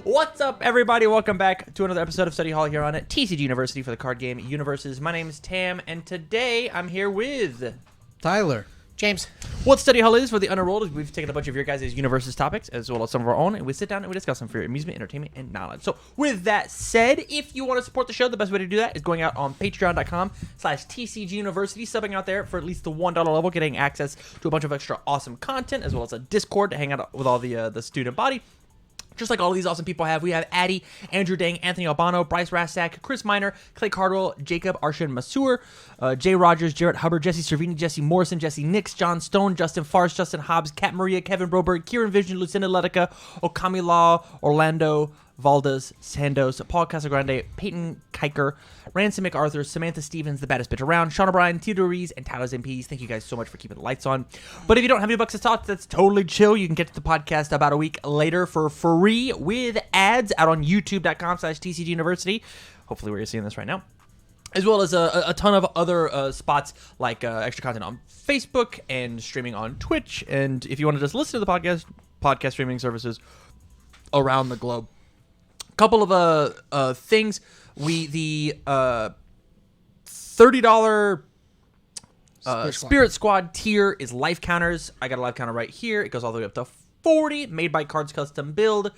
What's up, everybody? Welcome back to another episode of Study Hall here on TCG University for the card game UniVersus. My name is Tam, and today I'm here with Tyler. James. What Study Hall is for the unenrolled is we've taken a bunch of your guys' UniVersus topics as well as some of our own, and we sit down and we discuss them for your amusement, entertainment, and knowledge. So with that said, if you want to support the show, the best way to do that is going out on patreon.com/TCG University, subbing out there for at least the $1 level, getting access to a bunch of extra awesome content as well as a Discord to hang out with all the student body. Just like all of these awesome people have, we have Addy, Andrew Dang, Anthony Albano, Bryce Rasak, Chris Miner, Clay Cardwell, Jacob Arshan Masur, Jay Rogers, Jarrett Hubbard, Jesse Cervini, Jesse Morrison, Jesse Nix, John Stone, Justin Farce, Justin Hobbs, Kat Maria, Kevin Broberg, Kieran Vision, Lucinda Letica, Okami Law, Orlando, Valdes, Sandos, Paul Casagrande, Peyton Kiker, Ransom MacArthur, Samantha Stevens, the baddest bitch around, Sean O'Brien, Theodore Rees, and Tyler Zampees. Thank you guys so much for keeping the lights on. But if you don't have any bucks to talk, that's totally chill. You can get to the podcast about a week later for free with ads out on youtube.com/TCG University. Hopefully where you're seeing this right now. As well as a ton of other spots like extra content on Facebook and streaming on Twitch. And if you want to just listen to the podcast streaming services around the globe. Couple of things. The $30 Spirit Squad tier is life counters. I got a life counter right here. It goes all the way up to 40, made by Cards Custom Build.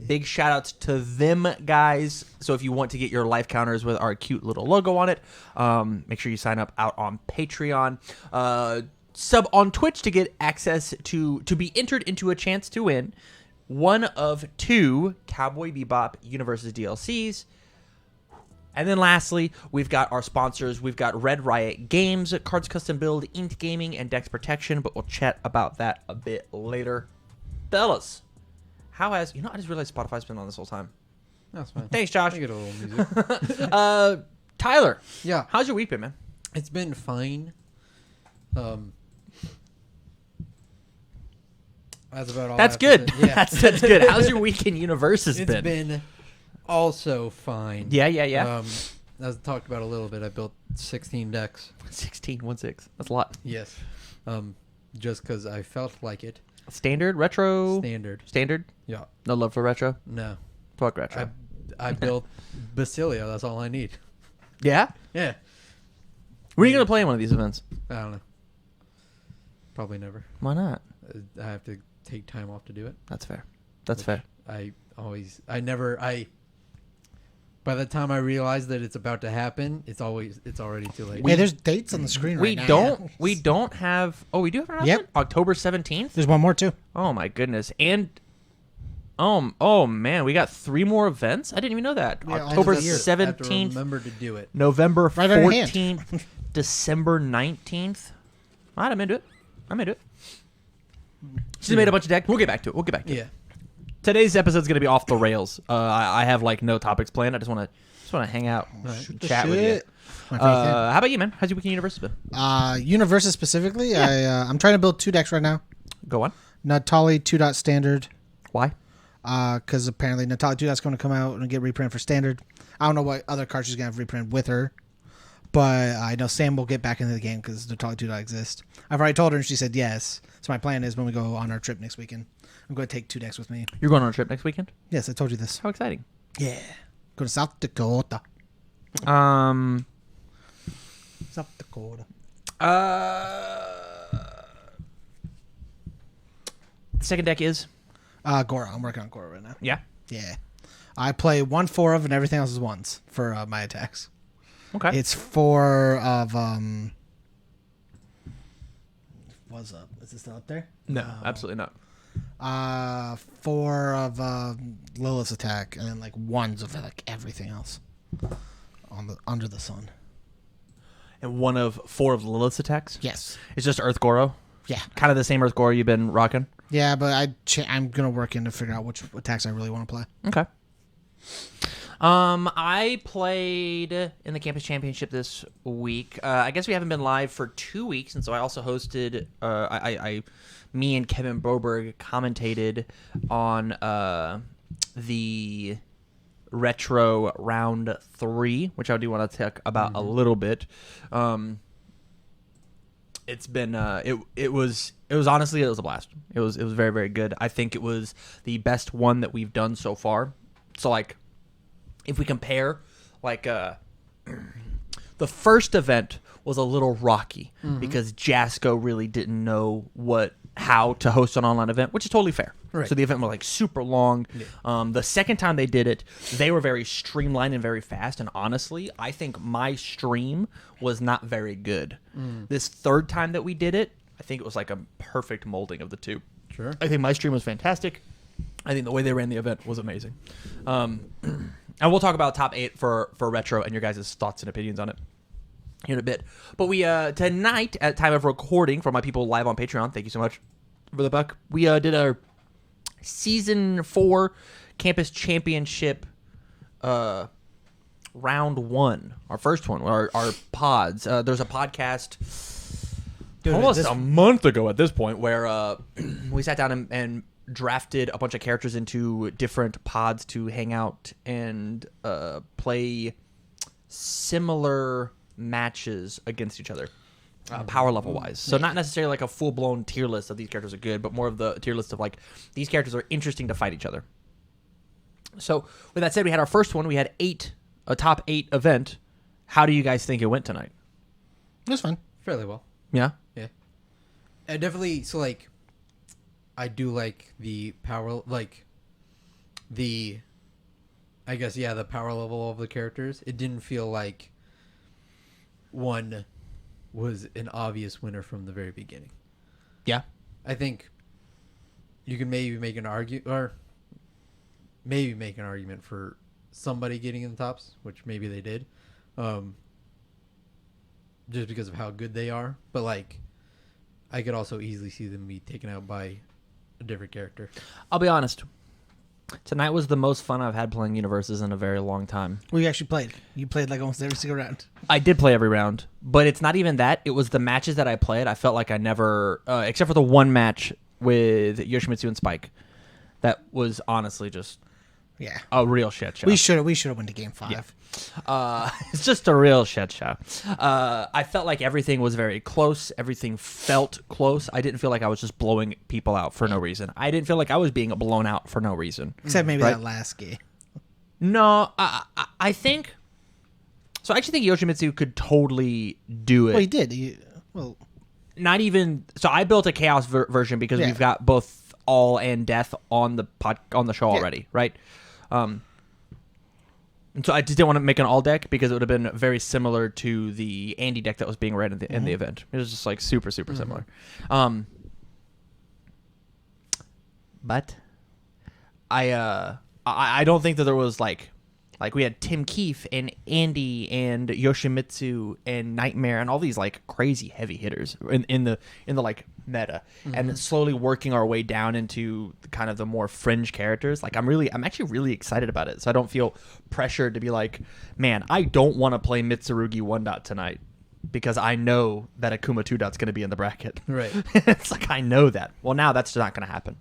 Big shout outs to them guys. So if you want to get your life counters with our cute little logo on it, make sure you sign up out on Patreon. Sub on Twitch to get access to be entered into a chance to win one of 2 Cowboy Bebop UniVersus DLCs. And then lastly, we've got our sponsors. We've got Red Riot Games, Cards Custom Build, Int Gaming, and Dex Protection, but we'll chat about that a bit later. Fellas, how has... You know, I just realized Spotify's been on this whole time. That's fine. Thanks, Josh. I get a little music. Tyler. Yeah. How's your week been, man? It's been fine. That's about all. That's I have good. to say. Yeah. That's good. How's your week in UniVersus It's been also fine. Yeah. As I talked about a little bit, I built 16 decks. 16. That's a lot. Yes. Just because I felt like it. Standard? Retro? Standard. Yeah. No love for retro? No. Fuck retro. I built Basilio. That's all I need. Yeah? Yeah. When are you going to play in one of these events? I don't know. Probably never. Why not? I have to take time off to do it. That's fair. That's fair. By the time I realize that it's about to happen, it's already too late. Yeah, there's dates on the screen right now. We don't have... Oh, we do have an announcement? Yep. October 17th? There's one more, too. Oh, my goodness. And... Oh, man. We got 3 more events? I didn't even know that. Yeah, October all the year. 17th. I have to remember to do it. November Right on your 14th. December 19th. All right, I'm into it. She's made a bunch of decks. We'll get back to it. Yeah. Today's episode's gonna be off the rails. I have like no topics planned. I just want to hang out, Right. chat with you. How about you, man? How's your week in UniVersus been? UniVersus specifically, Yeah. I'm trying to build 2 decks right now. Go on. Natali 2. Standard. Why? Because apparently Natali 2. Going to come out and get reprinted for Standard. I don't know what other cards she's going to have reprinted with her. But I know Sam will get back into the game because Natali 2. exists. I've already told her and she said yes. So my plan is when we go on our trip next weekend, I'm going to take 2 decks with me. You're going on a trip next weekend? Yes, I told you this. How exciting! Yeah. Go to South Dakota. South Dakota. Second deck is? Gora. I'm working on Gora right now. Yeah. Yeah. I play 1 4 of and everything else is 1s for my attacks. Okay. It's 4 of what's up? Is it still up there? No, absolutely not. 4 of Lilith's attack and then like 1s of like everything else under the sun. And 1 of 4 of Lilith's attacks? Yes. It's just Earth Goro? Yeah. Kind of the same Earth Goro you've been rocking? Yeah, but I'm gonna work in to figure out which attacks I really want to play. Okay. I played in the campus championship this week. I guess we haven't been live for 2 weeks, and so I also hosted. Me and Kevin Broberg commentated on the retro round 3, which I do want to talk about a little bit. it's been it was honestly it was a blast. It was very, very good. I think it was the best one that we've done so far. So like if we compare like the first event was a little rocky because Jasco really didn't know how to host an online event, which is totally fair. Right. So the event was like super long. Yeah. The second time they did it, they were very streamlined and very fast. And honestly, I think my stream was not very good. This third time that we did it, I think it was like a perfect molding of the two. Sure. I think my stream was fantastic. I think the way they ran the event was amazing. And we'll talk about top 8 for retro and your guys' thoughts and opinions on it in a bit. But we tonight at time of recording for my people live on Patreon, thank you so much for the buck. We did our season 4 campus championship round 1, our first one, our pods. There's a podcast almost a month ago at this point where we sat down and drafted a bunch of characters into different pods to hang out and play similar matches against each other, power level wise. So not necessarily like a full blown tier list of these characters are good, but more of the tier list of like these characters are interesting to fight each other. So with that said, we had our first one. We had a top 8 event. How do you guys think it went tonight? It was fun. Fairly well. Yeah. Yeah. I definitely I do like the power, like the power level of the characters. It didn't feel like one was an obvious winner from the very beginning. Yeah. I think you can maybe make an argument for somebody getting in the tops, which maybe they did, just because of how good they are. But like, I could also easily see them be taken out by a different character. I'll be honest. Tonight was the most fun I've had playing UniVersus in a very long time. Well, you actually played. You played like almost every single round. I did play every round, but it's not even that. It was the matches that I played. I felt like I never, except for the one match with Yoshimitsu and Spike, that was honestly just a real shit show. We should have went to game 5. Yeah. It's just a real shit show. I felt like everything was very close. Everything felt close. I didn't feel like I was just blowing people out for no reason. I didn't feel like I was being blown out for no reason. Except maybe that last game. No, I think... So I actually think Yoshimitsu could totally do it. Well, he did. Not even... So I built a Chaos version because we've got both All and Death on the show already, right? And so I just didn't want to make an all deck because it would have been very similar to the Andy deck that was being ran in the event. It was just like super similar. But I don't think that there was like we had Tim Keefe and Andy and Yoshimitsu and Nightmare and all these like crazy heavy hitters in the like meta, and slowly working our way down into kind of the more fringe characters. Like I'm actually really excited about it. So I don't feel pressured to be like, man, I don't want to play Mitsurugi 1 dot tonight because I know that Akuma 2 dot's going to be in the bracket. Right. It's like I know that. Well, now that's not going to happen.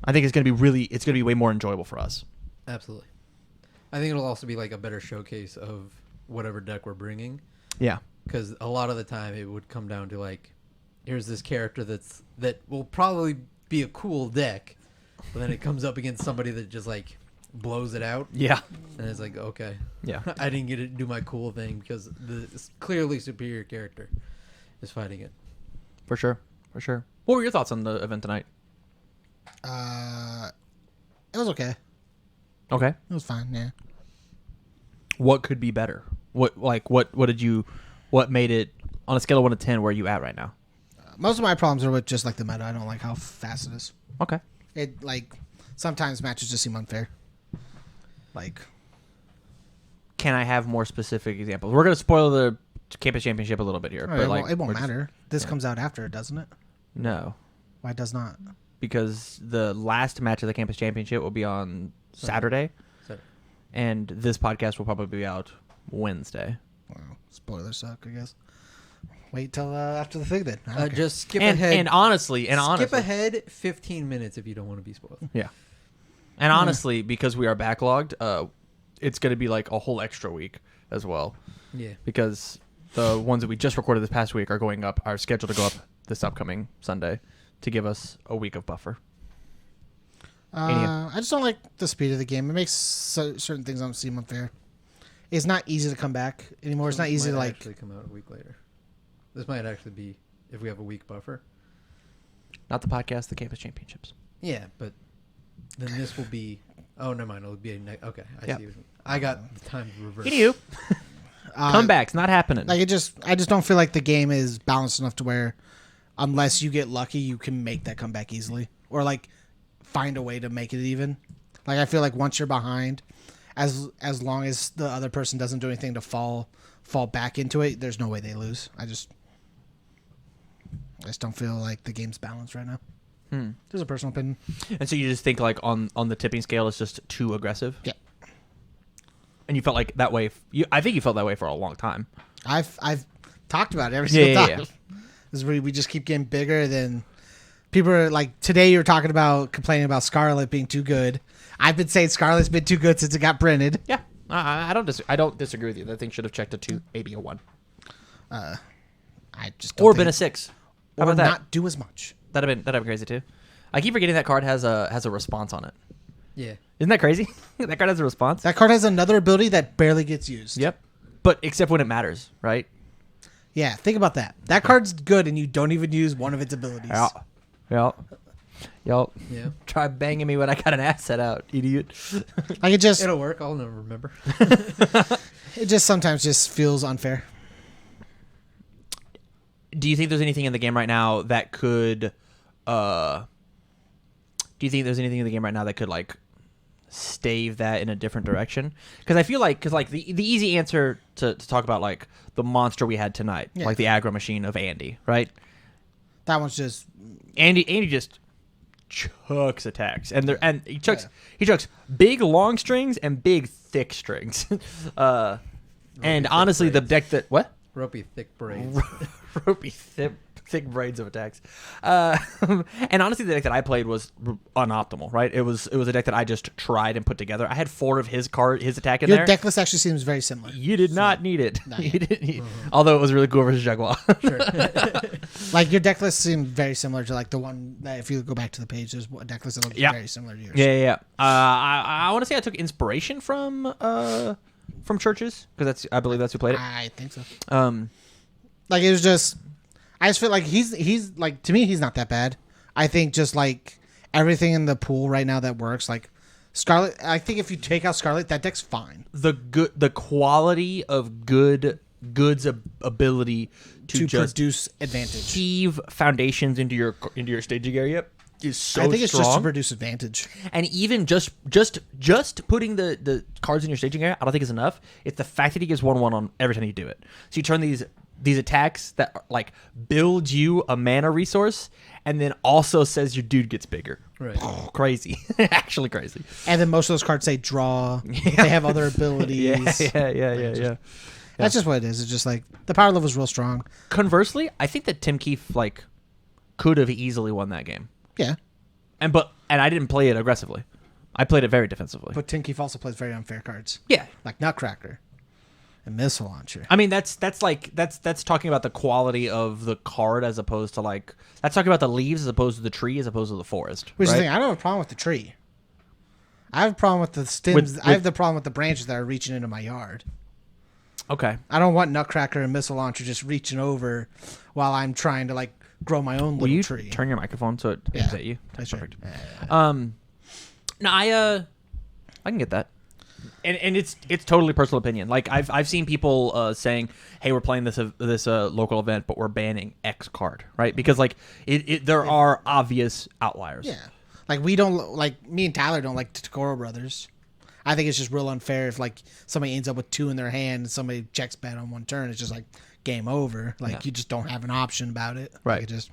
I think it's going to be way more enjoyable for us. Absolutely. I think it'll also be like a better showcase of whatever deck we're bringing. Yeah. Because a lot of the time it would come down to like, here's this character that will probably be a cool deck, but then it comes up against somebody that just like blows it out. Yeah. And it's like, okay. Yeah. I didn't get to do my cool thing because the clearly superior character is fighting it. For sure. What were your thoughts on the event tonight? It was okay. Okay. It was fine, yeah. What could be better? What made it on a scale of 1 to 10? Where are you at right now? Most of my problems are with just like the meta. I don't like how fast it is. Okay. It like sometimes matches just seem unfair. Like, can I have more specific examples? We're gonna spoil the campus championship a little bit here, but it won't matter. This comes out after, doesn't it? No. Why it does not? Because the last match of the campus championship will be on Saturday. And this podcast will probably be out Wednesday. Wow. Spoilers suck, I guess. Wait till after the thing then. Just skip ahead. And honestly, skip ahead 15 minutes if you don't want to be spoiled. Yeah. And honestly, because we are backlogged, it's going to be like a whole extra week as well. Yeah. Because the ones that we just recorded this past week are scheduled to go up this upcoming Sunday to give us a week of buffer. I just don't like the speed of the game. It makes certain things don't seem unfair. It's not easy to come back anymore. It's not easy to like actually come out a week later. This might actually be if we have a week buffer. Not the podcast, the campus championships. Yeah, but then this will be. Oh, never mind. It'll be okay. I Yeah. see. I got the time reversed. You. Comebacks not happening. Like I just don't feel like the game is balanced enough to where, unless you get lucky, you can make that comeback easily, or like find a way to make it even. Like I feel like once you're behind, as long as the other person doesn't do anything to fall back into it, there's no way they lose. I just don't feel like the game's balanced right now. There's a personal opinion. And so you just think like on the tipping scale it's just too aggressive? Yeah. And you felt like that way. I think you felt that way for a long time. I've talked about it every single time. Yeah. This is where we just keep getting bigger. Then people are like, today you're talking about complaining about Scarlet being too good. I've been saying Scarlet's been too good since it got printed. Yeah, I don't disagree with you. That thing should have checked a 2, maybe a 1, I just don't or think, been a 6. How or about that? not do as much. That'd have been crazy too. I keep forgetting that card has a response on it. Yeah. Isn't that crazy? That card has a response. That card has another ability that barely gets used. Yep. But except when it matters, right? Yeah, think about that. That card's good, and you don't even use one of its abilities. Yeah. Yup. Yeah. Try banging me when I got an asset out, idiot. Like it just, It'll work. I'll never remember. it just sometimes just feels unfair. Do you think there's anything in the game right now that could like stave that in a different direction? Because I feel like the easy answer to talk about like the monster we had tonight, Yeah. like the aggro machine of Andy, right? That one's just Andy just chucks attacks, and he chucks big long strings and big thick strings. And honestly, the deck that what Ropey thick braids. ropey thick braids of attacks. And honestly, the deck that I played was unoptimal, right? It was a deck that I just tried and put together. I had 4 of his attack in your there. deck list actually seems very similar. You did not need it. Not You yet. didn't need- Although it was really cool versus Jaguar. Sure. Like your deck list seemed very similar to like the one that if you go back to the page, there's a deck list that looks Yeah. very similar to yours. Yeah. I want to say I took inspiration from Churches because I believe that's who played it. I think so. Like it was just, I just feel like he's like, to me he's not that bad. I think just like everything in the pool right now that works, like Scarlet. I think if you take out Scarlet, that deck's fine. The quality of Good's ability to just produce advantage. heave foundations into your staging area is so I think it's strong. just to produce advantage. And even just putting the cards in your staging area, I don't think is enough. It's the fact that he gives 1/1 on every time you do it. So you turn these attacks that like build you a mana resource, and then also says your dude gets bigger. Right. Oh, crazy, actually crazy. And then most of those cards say draw. They have other abilities. Yeah. That's just what it is. It's just like the power level is real strong. Conversely, I think that Tim Keefe like could have easily won that game. Yeah. And I didn't play it aggressively. I played it very defensively. But Tim Keefe also plays very unfair cards. Yeah. Like Nutcracker and Missile Launcher. I mean that's talking about the quality of the card as opposed to like that's talking about the leaves as opposed to the tree as opposed to the forest. Which is the right? thing, I don't have a problem with the tree. I have a problem with the stems. With- I have the problem with the branches that are reaching into my yard. Okay. I don't want Nutcracker and Missile Launcher just reaching over while I'm trying to like grow my own Will little you tree. turn your microphone so it aims at you? That's Sure. perfect. Yeah. No, I can get that. And it's totally personal opinion. Like I've seen people saying, "Hey, we're playing this local event, but we're banning X card," right? Because like there are obvious outliers. Yeah. Like we don't like me and Tyler don't like Tokoro Brothers. I think it's just real unfair if like somebody ends up with 2 in their hand and somebody checks bad on one turn. It's just like game over. Like Yeah. you just don't have an option about it. Right. Like,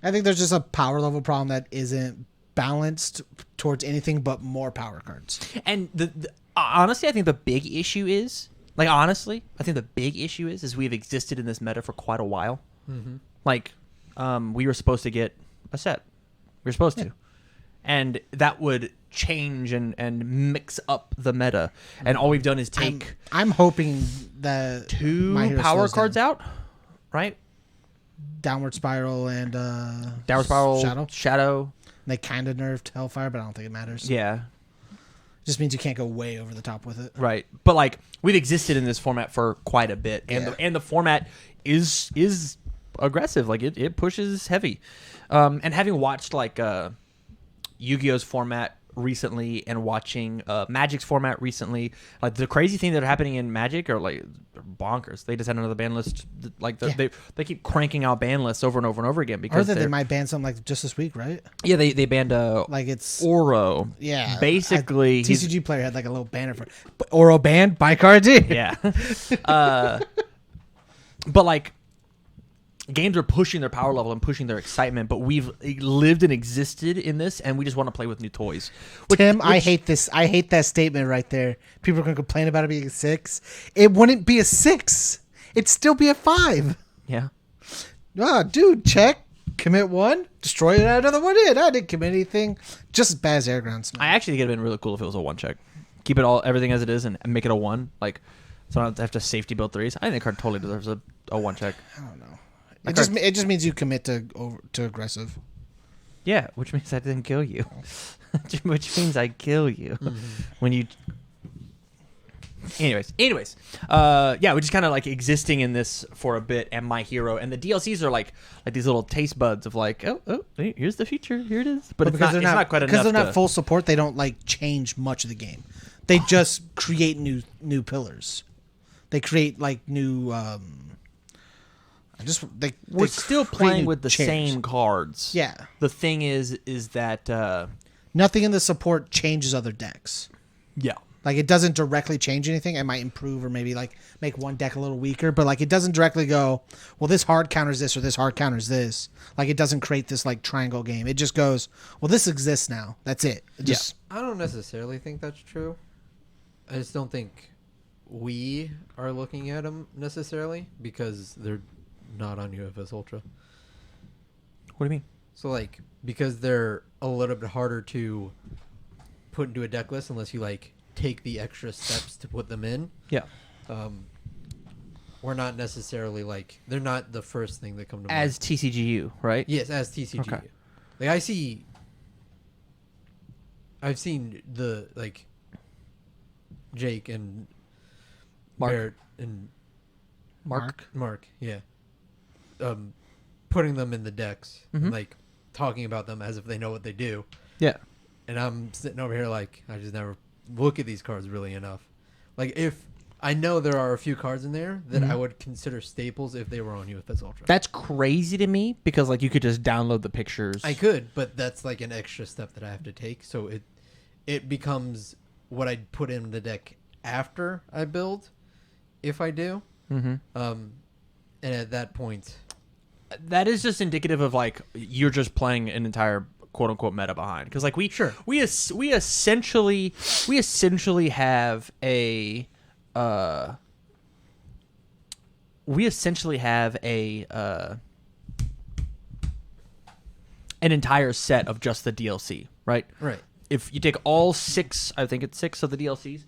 I think there's just a power level problem that isn't balanced towards anything but more power cards. And honestly, I think the big issue is we've existed in this meta for quite a while. Mm-hmm. Like, we were supposed to get a set. We were supposed to, and that would change and mix up the meta, and all we've done is take I'm hoping that two My Hero power slows cards down. out, right? Downward Spiral and Downward Spiral, Shadow. They kind of nerfed Hellfire, but I don't think it matters. Yeah, Just means you can't go way over the top with it. right. But like we've existed in this format for quite a bit, and Yeah. the format is aggressive. Like it pushes heavy. And having watched like Yu-Gi-Oh's format recently and watching Magic's format recently, like the crazy thing that are happening in Magic are like bonkers. They just had another ban list. Like they keep cranking out ban lists over and over and over again Or because that they might ban something like just this week, right? yeah they banned Like it's Oro. yeah. Basically, he's- TCG player had like a little banner for Oro banned, buy cards in. yeah. But like games are pushing their power level and pushing their excitement, but we've lived and existed in this, and we just want to play with new toys. Tim, I hate this. I hate that statement right there. People are going to complain about it being a 6. It wouldn't be a 6. It'd still be a 5. Yeah. Ah, dude, check. Commit 1. Destroy it, add another one in. I didn't commit anything. Just as bad as Air Grounds. I actually think it'd been really cool if it was a 1-check. Keep it everything as it is and make it a 1. Like, so I don't have to safety build 3s. I think the card totally deserves a 1-check. I don't know. It just means you commit to aggressive. Yeah, which means I didn't kill you. Which means I kill you when you. Anyways, yeah, we're just kind of like existing in this for a bit, and My Hero and the DLCs are like these little taste buds of like, oh, here's the future, here it is. But it's not quite enough. Because they're not full support, they don't like change much of the game. They just create new pillars. They create like new. We're still create playing new with the chairs. same cards. Yeah. The thing is that Nothing in the support changes other decks. yeah. Like it doesn't directly change anything. It might improve or maybe like make one deck a little weaker, but like it doesn't directly go, well, this hard counters this or this hard counters this. Like it doesn't create this like triangle game. It just goes, well, this exists now. That's it. It just I don't necessarily think that's true. I just don't think we are looking at them necessarily because they're not on UFS Ultra. What do you mean? So like because they're a little bit harder to put into a deck list unless you like take the extra steps to put them in. Yeah. We're not necessarily like they're not the first thing that come to mind. As TCGU, right? Yes, as TCG. Okay. Like I've seen the like Jake and Mark. Barrett and Mark. yeah. Putting them in the decks, Mhm. like talking about them as if they know what they do. Yeah. And I'm sitting over here like I just never look at these cards really enough. Like if I know there are a few cards in there that I would consider staples if they were on UFS Ultra. That's crazy to me because like you could just download the pictures. I could, but that's like an extra step that I have to take. So it becomes what I'd put in the deck after I build, if I do. Mm-hmm. And at that point, That is just indicative of like you're just playing an entire quote unquote meta behind because like we essentially have a an entire set of just the DLC, right? right. If you take all 6, I think it's 6 of the DLCs,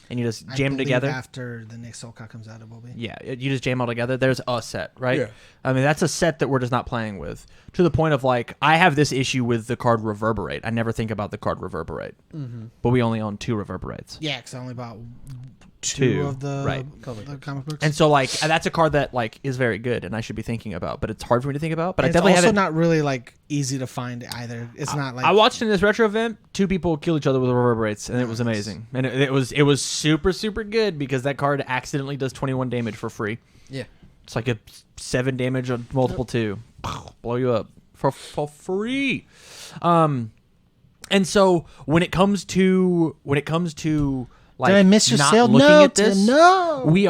and you just I jam them believe together. after the next Soulcat comes out, it will be. Yeah, you just jam all together. There's a set, right? Yeah. I mean, that's a set that we're just not playing with. To the point of like, I have this issue with the card Reverberate. I never think about the card Reverberate, but we only own 2 Reverberates. Yeah, because I only bought Two, two of the, right. the comic books. And so like, that's a card that like is very good, and I should be thinking about, but it's hard for me to think about. But I it's definitely also haven't. not really like easy to find either. It's not like I watched in this retro event 2 people kill each other with Reverberates, and it was amazing. And it was super good because that card accidentally does 21 damage for free. Yeah. It's like a 7 damage on multiple 2. Blow you up for free. And so when it comes to like did I miss your not sale? looking No, at this, Tim, no. we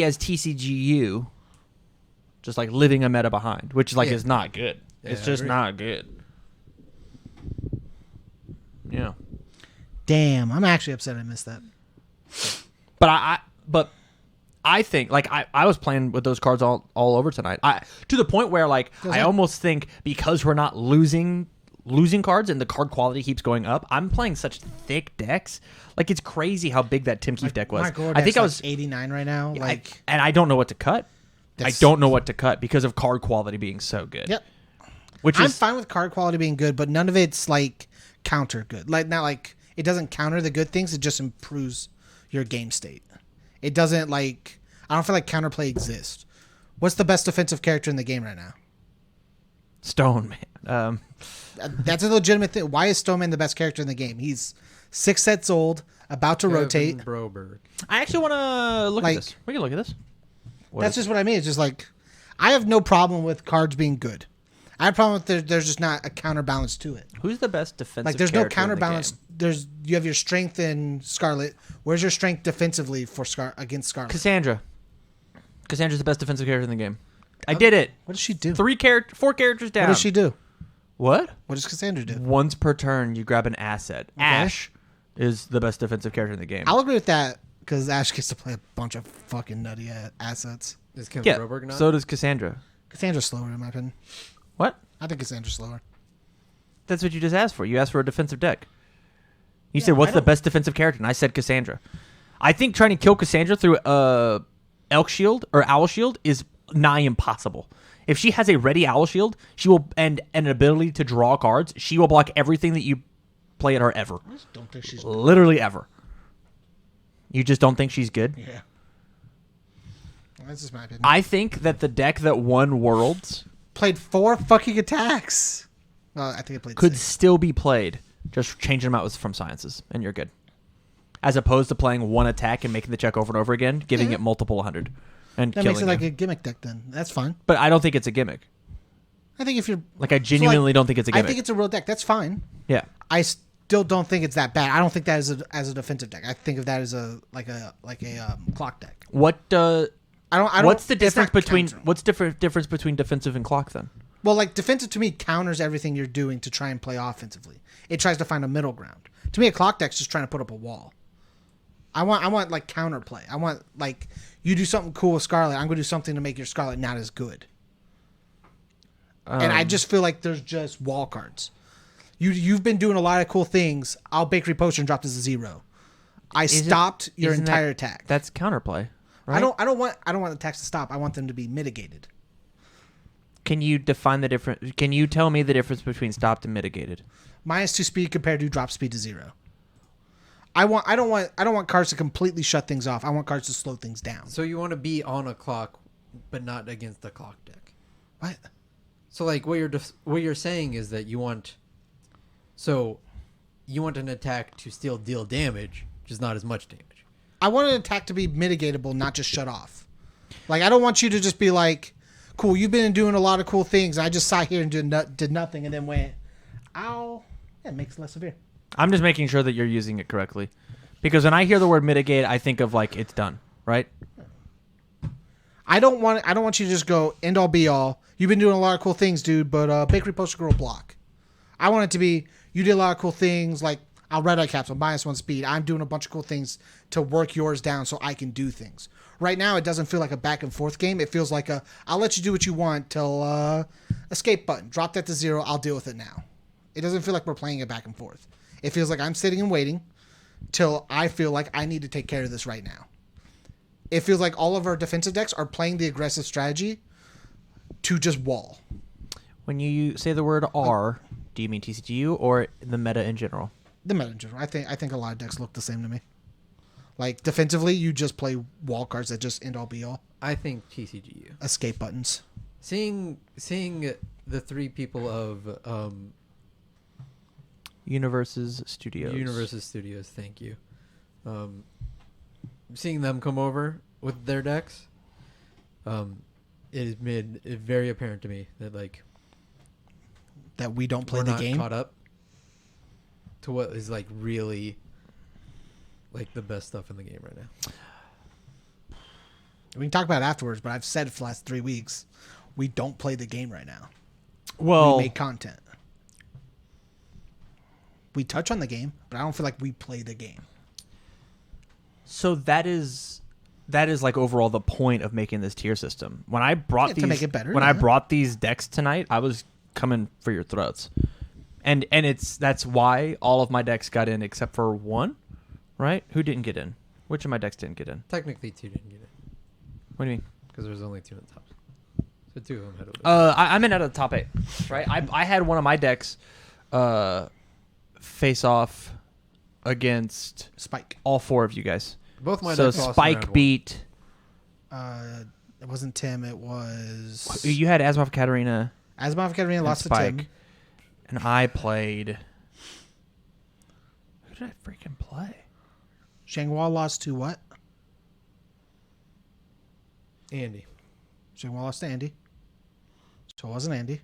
as TCGU just like living a meta behind, which like Yeah. is not good. Yeah, It's I just agree. not good. Yeah. Damn, I'm actually upset I missed that. But I think like I was playing with those cards all over tonight. To the point where like I almost think because we're not losing losing cards and the card quality keeps going up. I'm playing such thick decks. Like, it's crazy how big that Tim Keefe deck was. My core I think I deck's was 89 right now. and I don't know what to cut. I don't know what to cut because of card quality being so good. Yep. Which I'm is fine with card quality being good, but none of it's like counter good. Like, not like it doesn't counter the good things. It just improves your game state. It doesn't like. I don't feel like counterplay exists. What's the best defensive character in the game right now? Stone, man. That's a legitimate thing. Why is Stoneman the best character in the game? He's 6 sets old, about to rotate. Broberg. I actually want to look Like- at this. We can look at this. That's just what I mean. It's just like I have no problem with cards being good. I have a problem with there's just not a counterbalance to it. Who's the best defensive Like there's no character in the counterbalance. game? You have your strength in Scarlet. Where's your strength defensively for against Scarlet? Cassandra. Cassandra's the best defensive character in the game. I did it. What does she do? 4 characters down. What does she do? What? What does Cassandra do? Once per turn, you grab an asset. Okay. Ash is the best defensive character in the game. I'll agree with that because Ash gets to play a bunch of fucking nutty assets. Is Kim Yeah, Broberg not? so does Cassandra. Cassandra's slower in my opinion. What? I think Cassandra's slower. That's what you just asked for. You asked for a defensive deck. You Yeah, said, what's I the don't- best defensive character? And I said Cassandra. I think trying to kill Cassandra through Elk Shield or Owl Shield is nigh impossible. If she has a ready Owl Shield, she will and an ability to draw cards, she will block everything that you play at her ever. I just don't think she's. Literally ever. You just don't think she's good? Yeah. Well, that's just my opinion. I think that the deck that won Worlds Played 4 fucking attacks. Well, I think it played could 6. still be played. Just changing them out with from sciences, and you're good. As opposed to playing one attack and making the check over and over again, giving it multiple 100 and That killing makes it like you. a gimmick deck then. That's fine. But I don't think it's a gimmick. I think if you're. Like, I genuinely don't think it's a I gimmick. think it's a real deck. That's fine. Yeah. I still don't think it's that bad. I don't think that is as a defensive deck. I think of that as a clock deck. What I don't. what's the it's difference not between countering. what's difference between defensive and clock then? Well, like defensive to me counters everything you're doing to try and play offensively. It tries to find a middle ground. To me, a clock deck's just trying to put up a wall. I want like counterplay. I want like you do something cool with Scarlet. I'm going to do something to make your Scarlet not as good. And I just feel like there's just wall cards. You've been doing a lot of cool things. I'll Bakery Potion and drop this to 0. I stopped your Isn't entire that- attack. That's counterplay, right? I don't want attacks to stop. I want them to be mitigated. Can you define the difference? Can you tell me the difference between stopped and mitigated? -2 speed compared to drop speed to 0. I don't want cards to completely shut things off. I want cards to slow things down. So you want to be on a clock, but not against the clock deck. What? So like what you're saying is that you want an attack to still deal damage, just not as much damage. I want an attack to be mitigatable, not just shut off. Like I don't want you to just be like, "Cool, you've been doing a lot of cool things. I just sat here and did nothing, and then went, ow." Yeah, it makes it less severe. I'm just making sure that you're using it correctly, because when I hear the word mitigate, I think of like it's done, right? I don't want you to just go end all be all. You've been doing a lot of cool things, dude, but Bakery Poster Girl block. I want it to be you did a lot of cool things, like I'll red eye capsule, -1 speed. I'm doing a bunch of cool things to work yours down so I can do things. Right now, it doesn't feel like a back and forth game. It feels like I'll let you do what you want till escape button. Drop that to 0. I'll deal with it now. It doesn't feel like we're playing it back and forth. It feels like I'm sitting and waiting till I feel like I need to take care of this right now. It feels like all of our defensive decks are playing the aggressive strategy to just wall. When you say the word R, do you mean TCGU or the meta in general? The meta in general. I think a lot of decks look the same to me. Like defensively, you just play wall cards that just end all be all. I think TCGU. Escape buttons. Seeing the 3 people of UniVersus Studios. UniVersus Studios, thank you. Seeing them come over with their decks, it has made it very apparent to me that like That we don't play we're the not game. caught up to what is like really like the best stuff in the game right now. We can talk about it afterwards, but I've said it for the last 3 weeks. We don't play the game right now. Well, We make content. We touch on the game, but I don't feel like we play the game. so that is like overall the point of making this tier system. When I brought Yeah, these to make it better, when I yeah. brought these decks tonight, I was coming for your throats. And that's why all of my decks got in except for one, right? Who didn't get in? Which of my decks didn't get in? Technically, 2 didn't get it What do you mean? because there was only 2 in the top. So 2 of them had to win. I'm in out of the top 8, right? I had one of my decks face off against Spike. all 4 of you guys. Both my So decks lost in round Spike one. beat. It wasn't Tim. It was You had Asimov Katarina Asimov Katarina and lost to Spike, Tim. and I played. Who did I freaking play? Shangwall lost to what? Andy. Shangwall lost to Andy. So it wasn't Andy.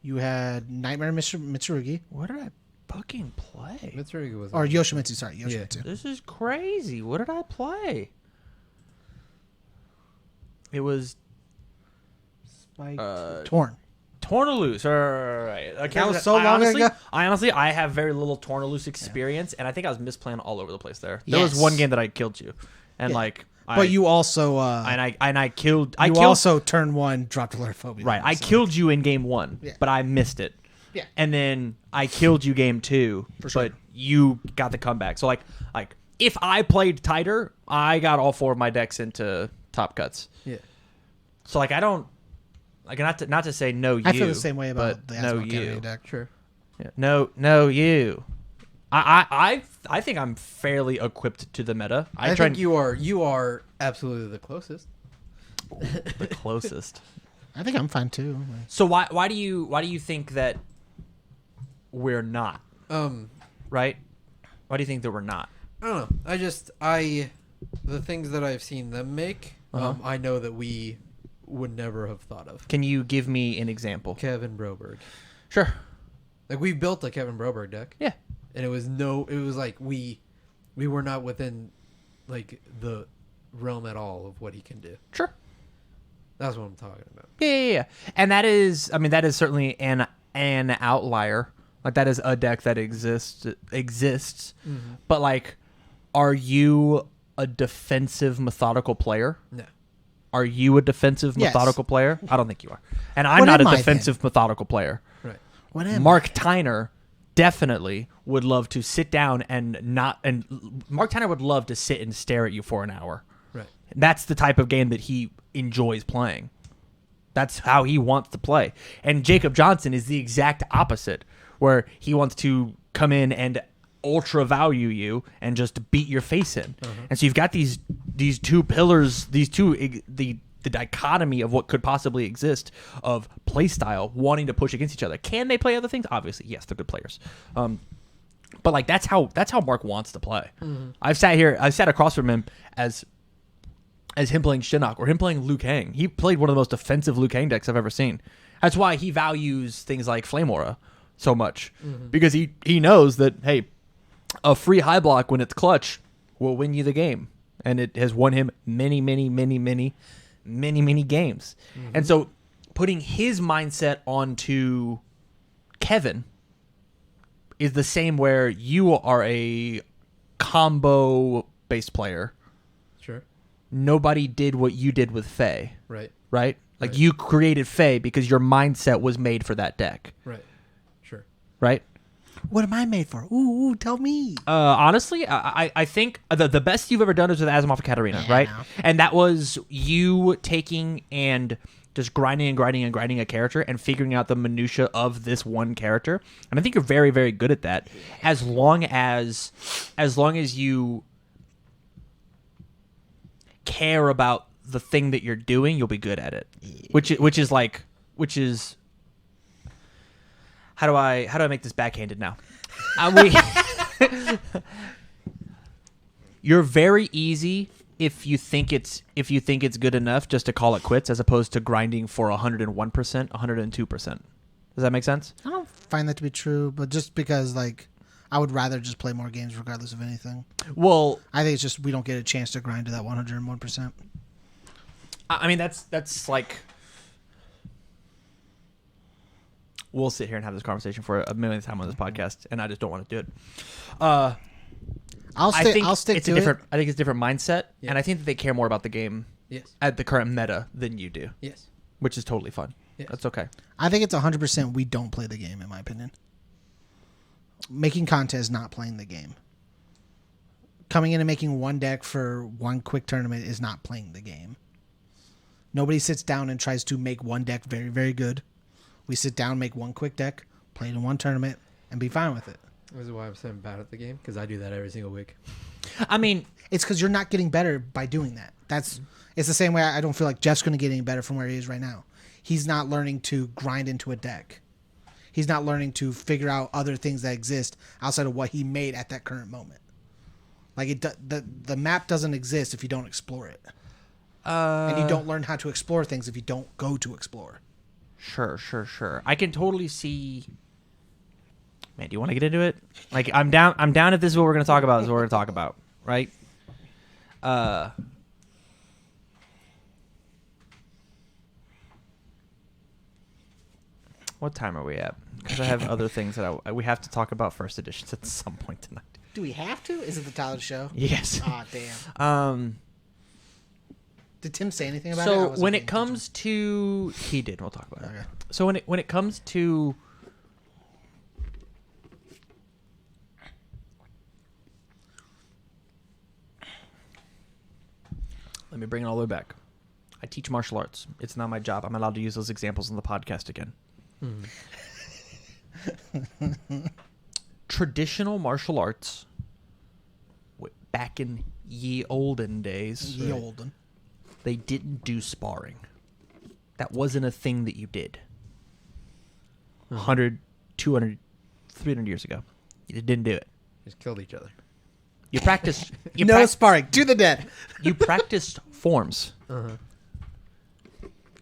You had Nightmare Mitsurugi. What did I fucking play? Mitsurugi was Or Yoshimitsu, sorry. Yoshimitsu. This is crazy. What did I play? It was Spike. Torn. Tornaloose. Right. Okay, That was so long ago. I have very little Tornaloose experience, and I think I was misplaying all over the place there. There was Yes. one game that I killed you, and Yeah. but you also I killed. you also turn 1 dropped alert phobia. Right. I So- killed you in game 1, Yeah. but I missed it. Yeah. And then I killed you game 2, sure. but you got the comeback. So like if I played tighter, I got all 4 of my decks into top cuts. Yeah. So like I don't like not to say no you. I feel the same way about but the no Asimov Katarina you. deck. Sure. Yeah. No you. I think I'm fairly equipped to the meta. I think you are absolutely the closest. the closest. I think I'm fine too. So why do you think that we're not? Right? Why do you think that we're not? I don't know. The things that I've seen them make, I know that we would never have thought of. Can you give me an example? Kevin Broberg. Sure. Like we built a Kevin Broberg deck. Yeah. And it was like we were not within like the realm at all of what he can do. Sure. That's what I'm talking about. Yeah. And that is certainly an outlier. Like that is a deck that exists. Mm-hmm. But like, are you a defensive methodical player? No. Are you a defensive Yes. methodical player? I don't think you are. And I'm What not a am I, defensive methodical player. Right. What am Mark Tyner definitely would love to sit down and Mark Tyner would love to sit and stare at you for an hour. Right. That's the type of game that he enjoys playing. That's how he wants to play. And Jacob Johnson is the exact opposite, where he wants to come in and ultra value you and just beat your face in. And so you've got these 2 pillars, the dichotomy of what could possibly exist of play style wanting to push against each other. Can they play other things? Obviously, yes, they're good players. But like that's how Mark wants to play. I've sat across from him as him playing Shinnok or him playing Liu Kang. He played one of the most offensive Liu Kang decks I've ever seen. That's why he values things like Flame Aura so much, because he knows that, hey, a free high block when it's clutch will win you the game, and it has won him many games. And so putting his mindset onto Kevin is the same where you are a combo based player. Sure. Nobody did what you did with Faye, Right. right? Like Right. you created Faye because your mindset was made for that deck, Right. Sure. right? What am I made for? Ooh, tell me. Honestly, I think the best you've ever done is with Asimov and Katarina, Yeah, right? I know. And that was you taking and just grinding a character and figuring out the minutia of this one character. And I think you're very, very good at that. As long as you care about the thing that you're doing, you'll be good at it. Which is how do I make this backhanded now? You're very easy if you think it's good enough just to call it quits, as opposed to grinding for 101%, 102%. Does that make sense? I don't find that to be true, but just because like I would rather just play more games regardless of anything. Well, I think it's just we don't get a chance to grind to that 101%. I mean that's like, we'll sit here and have this conversation for a millionth time on this podcast, and I just don't want to do it. I'll stick it's to a different. it. I think it's a different mindset, Yeah. and I think that they care more about the game Yes. at the current meta than you do, Yes. which is totally fun. Yes. That's okay. I think it's 100% we don't play the game in my opinion. making content is not playing the game. Coming in and making one deck for one quick tournament is not playing the game. Nobody sits down and tries to make one deck very, very good. We sit down, make one quick deck, play it in one tournament, and be fine with it. This is why I'm so bad at the game, because I do that every single week. I mean, it's because you're not getting better by doing that. It's the same way I don't feel like Jeff's going to get any better from where he is right now. He's not learning to grind into a deck. He's not learning to figure out other things that exist outside of what he made at that current moment. Like the map doesn't exist if you don't explore it, and you don't learn how to explore things if you don't go to explore. Sure. I can totally see. Man, do you want to get into it? Like, I'm down. If this is what we're going to talk about. This is what we're going to talk about, right? What time are we at? Because I have other things that we have to talk about first editions at some point tonight. Do we have to? Is it the Tyler show? Yes. Ah, damn. Did Tim say anything about it? So when it comes to, he did. We'll talk about it. Okay. So when it comes to, let me bring it all the way back. I teach martial arts. It's not my job. I'm allowed to use those examples in the podcast again. Traditional martial arts, back in ye olden days, they didn't do sparring. That wasn't a thing that you did. 100, 200, 300 years ago. You didn't do it. Just killed each other. You practiced. No sparring. To the death. You practiced forms.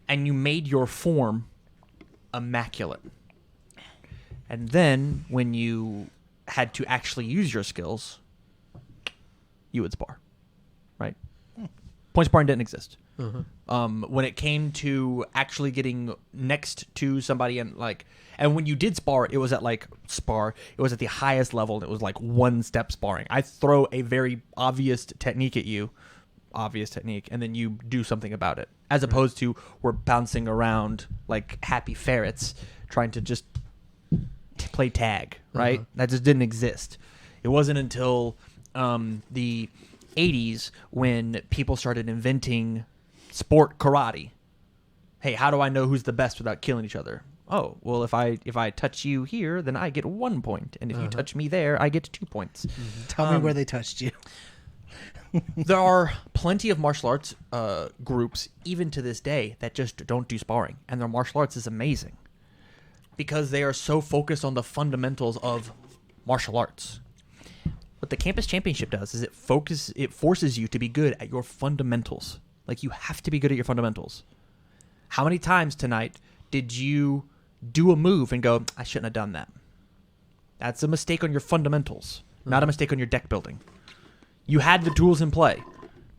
And you made your form immaculate. And then when you had to actually use your skills, you would spar. Right? Point sparring didn't exist. When it came to actually getting next to somebody and when you did spar, it was at it was at the highest level, and it was like one step sparring. I throw a very obvious technique at you, and then you do something about it. As opposed to we're bouncing around like happy ferrets trying to just play tag, right? That just didn't exist. It wasn't until the 80s when people started inventing sport karate. Hey, how do I know who's the best without killing each other? Oh, well, if I touch you here, then I get 1 point, and if you touch me there, I get 2 points. Tell me where they touched you. There are plenty of martial arts groups, even to this day, that just don't do sparring, and their martial arts is amazing because they are so focused on the fundamentals of martial arts. What the campus championship does is it forces you to be good at your fundamentals. Like, you have to be good at your fundamentals. How many times tonight did you do a move and go, I shouldn't have done that? That's a mistake on your fundamentals, not a mistake on your deck building. You had the tools in play